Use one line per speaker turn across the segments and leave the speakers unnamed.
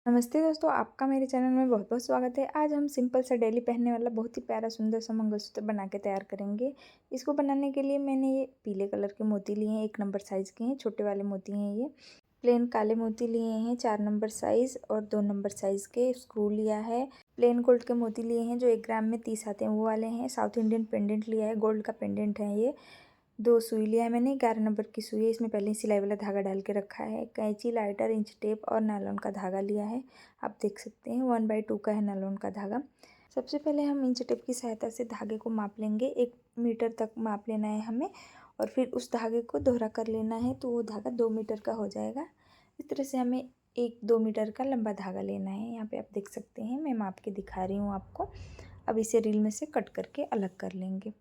नमस्ते दोस्तों, आपका मेरे चैनल में बहुत-बहुत स्वागत है। आज हम सिंपल सा डेली पहनने वाला बहुत ही प्यारा सुंदर सा मंगलसूत्र बना के तैयार करेंगे। इसको बनाने के लिए मैंने ये पीले कलर के मोती लिए हैं, 1 नंबर साइज़ के हैं, छोटे वाले मोती हैं ये। प्लेन काले मोती लिए हैं 4 नंबर साइज़ और 2 नंबर साइज़ के स्क्रू लिया है। प्लेन गोल्ड के मोती लिए हैं जो 1 ग्राम में 30 आते हैं वो वाले हैं। साउथ इंडियन पेंडेंट लिया है, गोल्ड का पेंडेंट है ये। 2 सुई लिया है मैंने, 11 नंबर की सुई है, इसमें पहले ही सिलाई वाला धागा डाल के रखा है। कैंची, लाइटर, इंच टेप और नायलॉन का धागा लिया है। आप देख सकते हैं 1/2 का है नायलॉन का धागा। सबसे पहले हम इंच टेप की सहायता से धागे को माप लेंगे। 1 मीटर तक माप लेना है हमें और फिर उस धागे को दोहरा कर लेना है तो वो धागा 2 मीटर का हो जाएगा। इस तरह से हमें 1-2 मीटर का लंबा धागा लेना है। यहाँ पे आप देख सकते हैं, मैं माप के दिखा रही हूँ आपको। अब इसे रील में से कट करके अलग कर लेंगे।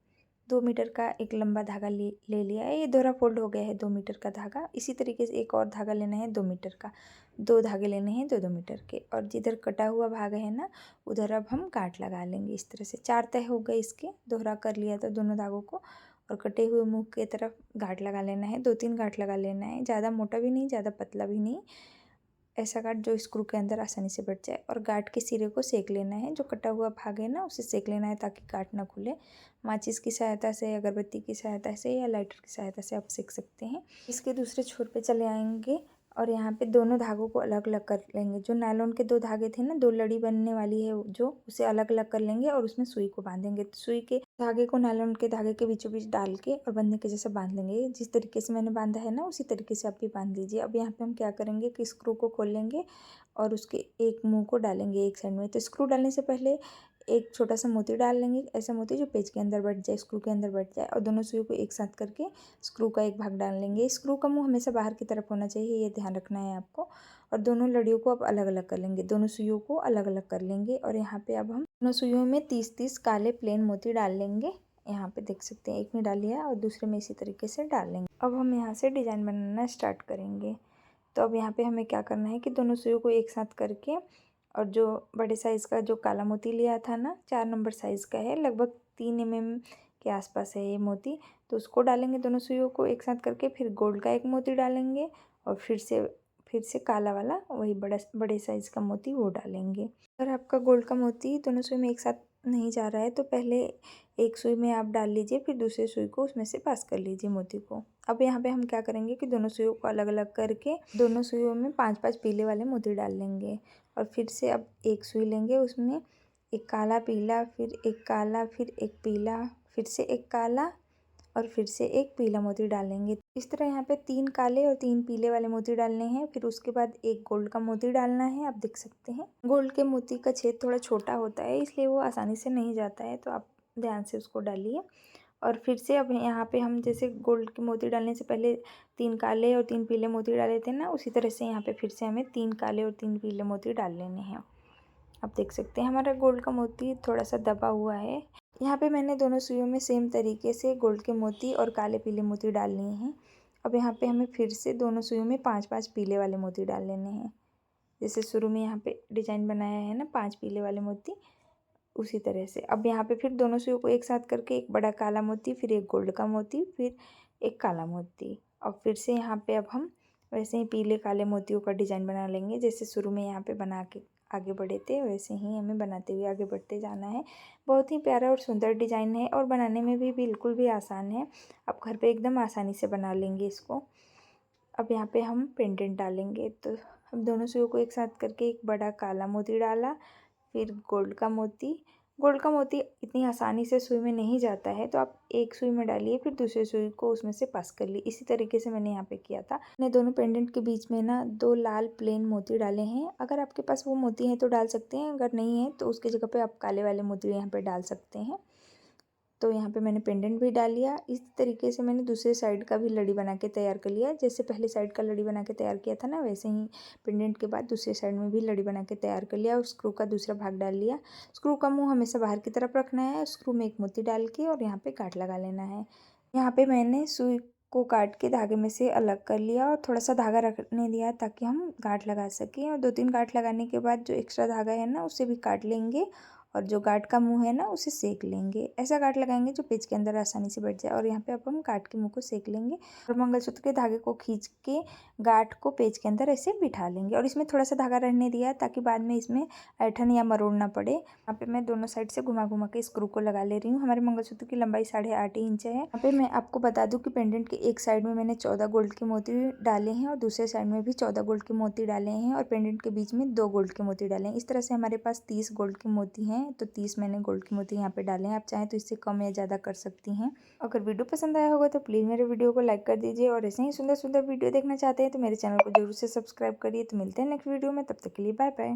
2 मीटर का एक लंबा धागा ले लिया है। ये दोहरा फोल्ड हो गया है 2 मीटर का धागा। इसी तरीके से एक और धागा लेना है 2 मीटर का। 2 धागे लेने हैं 2-2 मीटर के और जिधर कटा हुआ भाग है ना, उधर अब हम गांठ लगा लेंगे। इस तरह से 4 तह हो गए इसके। दोहरा कर लिया था दोनों धागों को और कटे हुए मुँह की तरफ गांठ लगा लेना है। 2-3 गांठ लगा लेना है, ज़्यादा मोटा भी नहीं, ज़्यादा पतला भी नहीं। ऐसा गांठ जो स्क्रू के अंदर आसानी से बैठ जाए और गांठ के सिरे को सेक लेना है। जो कटा हुआ भाग है ना, उसे सेक लेना है ताकि गांठ ना खुले। माचिस की सहायता से, अगरबत्ती की सहायता से या लाइटर की सहायता से आप सेक सकते हैं। इसके दूसरे छोर पे चले आएंगे और यहाँ पे दोनों धागों को अलग अलग कर लेंगे। जो नायलॉन के 2 धागे थे ना, 2 लड़ी बनने वाली है जो, उसे अलग अलग कर लेंगे और उसमें सुई को बांधेंगे। तो सुई के धागे को नायलॉन के धागे के बीचों बीच डाल के और बंधने के जैसा बांध लेंगे। जिस तरीके से मैंने बांधा है ना, उसी तरीके से आप भी बांध लीजिए। अब यहाँ पे हम क्या करेंगे कि स्क्रू को खोल लेंगे और उसके एक मुंह को डालेंगे एक साइड में। तो स्क्रू डालने से पहले एक छोटा सा मोती डाल लेंगे, ऐसा मोती जो पेज के अंदर बैठ जाए, स्क्रू के अंदर बैठ जाए और दोनों सुई को एक साथ करके स्क्रू का एक भाग डाल लेंगे। स्क्रू का मुंह हमेशा बाहर की तरफ होना चाहिए, ये ध्यान रखना है आपको। और दोनों लड़ियों को अब अलग अलग कर लेंगे, दोनों सुइयों को अलग अलग कर लेंगे और यहाँ पे अब हम दोनों सुइयों में 30-30 काले प्लेन मोती डाल लेंगे। यहाँ पे देख सकते हैं, एक में डाल लिया और दूसरे में इसी तरीके से डाल लेंगे। अब हम यहाँ से डिजाइन बनाना स्टार्ट करेंगे। तो अब यहाँ पे हमें क्या करना है कि दोनों सुइयों को एक साथ करके और जो बड़े साइज़ का जो काला मोती लिया था ना, 4 नंबर साइज़ का है, लगभग 3 के आसपास है ये मोती। तो उसको डालेंगे दोनों सुइयों को एक साथ करके, फिर गोल्ड का एक मोती डालेंगे और फिर से काला वाला वही बड़े साइज़ का मोती वो डालेंगे। अगर आपका गोल्ड का मोती दोनों सुई में एक साथ नहीं जा रहा है तो पहले एक सुई में आप डाल लीजिए, फिर दूसरे सुई को उसमें से पास कर लीजिए मोती को। अब यहाँ पे हम क्या करेंगे कि दोनों सुइयों को अलग अलग करके दोनों सुइयों में 5-5 पीले वाले मोती डाल लेंगे और फिर से अब एक सुई लेंगे, उसमें एक काला पीला, फिर एक काला, फिर एक पीला, फिर से एक काला और फिर से एक पीला मोती डालेंगे। इस तरह यहाँ पे 3 काले और 3 पीले वाले मोती डालने हैं। फिर उसके बाद एक गोल्ड का मोती डालना है। आप देख सकते हैं गोल्ड के मोती का छेद थोड़ा छोटा होता है, इसलिए वो आसानी से नहीं जाता है, तो आप ध्यान से उसको डालिए। और फिर से अब यहाँ पे हम जैसे गोल्ड के मोती डालने से पहले 3 काले और 3 पीले मोती डाले थे ना, उसी तरह से यहाँ पे फिर से हमें 3 काले और 3 पीले मोती डाल लेने हैं। आप देख सकते हैं हमारा गोल्ड का मोती थोड़ा सा दबा हुआ है। यहाँ पे मैंने दोनों सुइयों में सेम तरीके से गोल्ड के मोती और काले पीले मोती डाल लिए हैं। अब यहाँ पे हमें फिर से दोनों सुइयों में 5-5 पीले वाले मोती डाल लेने हैं। जैसे शुरू में यहाँ पे डिजाइन बनाया है ना, 5 पीले वाले मोती, उसी तरह से। अब यहाँ पे फिर दोनों सुइयों को एक साथ करके एक बड़ा काला मोती, फिर एक गोल्ड का मोती, फिर एक काला मोती और फिर से यहाँ पे अब हम वैसे ही पीले काले मोतियों का डिज़ाइन बना लेंगे। जैसे शुरू में यहाँ पे बना के आगे बढ़े थे, वैसे ही हमें बनाते हुए आगे बढ़ते जाना है। बहुत ही प्यारा और सुंदर डिज़ाइन है और बनाने में भी बिल्कुल भी आसान है। आप घर पे एकदम आसानी से बना लेंगे इसको। अब यहाँ पे हम पेंडेंट डालेंगे, तो हम दोनों सुइयों को एक साथ करके एक बड़ा काला मोती डाला, फिर गोल्ड का मोती इतनी आसानी से सुई में नहीं जाता है, तो आप एक सुई में डालिए, फिर दूसरी सुई को उसमें से पास कर ली। इसी तरीके से मैंने यहाँ पे किया था। मैंने दोनों पेंडेंट के बीच में ना 2 लाल प्लेन मोती डाले हैं। अगर आपके पास वो मोती हैं तो डाल सकते हैं, अगर नहीं है तो उसकी जगह पे आप काले वाले मोती यहाँ पे डाल सकते हैं। तो यहाँ पे मैंने पेंडेंट भी डाल लिया। इस तरीके से मैंने दूसरे साइड का भी लड़ी बना के तैयार कर लिया। जैसे पहले साइड का लड़ी बना के तैयार किया था ना, वैसे ही पेंडेंट के बाद दूसरे साइड में भी लड़ी बना के तैयार कर लिया और स्क्रू का दूसरा भाग डाल लिया। स्क्रू का मुँह हमेशा बाहर की तरफ रखना है। स्क्रू में एक मोती डाल के और यहाँ पे गांठ लगा लेना है। यहाँ पे मैंने सुई को काट के धागे में से अलग कर लिया और थोड़ा सा धागा रखने दिया ताकि हम गांठ लगा सकें। और 2-3 गांठ लगाने के बाद जो एक्स्ट्रा धागा है ना, उसे भी काट लेंगे और जो गांठ का मुंह है ना उसे सेक लेंगे। ऐसा गांठ लगाएंगे जो पेज के अंदर आसानी से बैठ जाए। और यहाँ पे अब हम गांठ के मुंह को सेक लेंगे और मंगलसूत्र के धागे को खींच के गांठ को पेज के अंदर ऐसे बिठा लेंगे। और इसमें थोड़ा सा धागा रहने दिया है ताकि बाद में इसमें ऐठन या मरोड़ ना पड़े। यहाँ पे मैं दोनों साइड से घुमा घुमा के स्क्रू को लगा ले रही हूँ। हमारे मंगलसूत्र की लंबाई 8.5 इंच है। यहाँ पे मैं आपको बता दूं कि पेंडेंट के एक साइड में मैंने 14 गोल्ड के मोती डाले हैं और दूसरे साइड में भी 14 गोल्ड के मोती डाले हैं और पेंडेंट के बीच में 2 गोल्ड के मोती डाले हैं। इस तरह से हमारे पास 30 गोल्ड के मोती हैं, तो 30 मैंने गोल्ड के मोती यहाँ पे डाले हैं। आप चाहें तो इससे कम या ज़्यादा कर सकती हैं। अगर वीडियो पसंद आया होगा तो प्लीज़ मेरे वीडियो को लाइक कर दीजिए और ऐसे ही सुंदर सुंदर वीडियो देखना चाहते हैं तो मेरे चैनल को जरूर से सब्सक्राइब करिए। तो मिलते हैं नेक्स्ट वीडियो में, तब तक के लिए बाय बाय।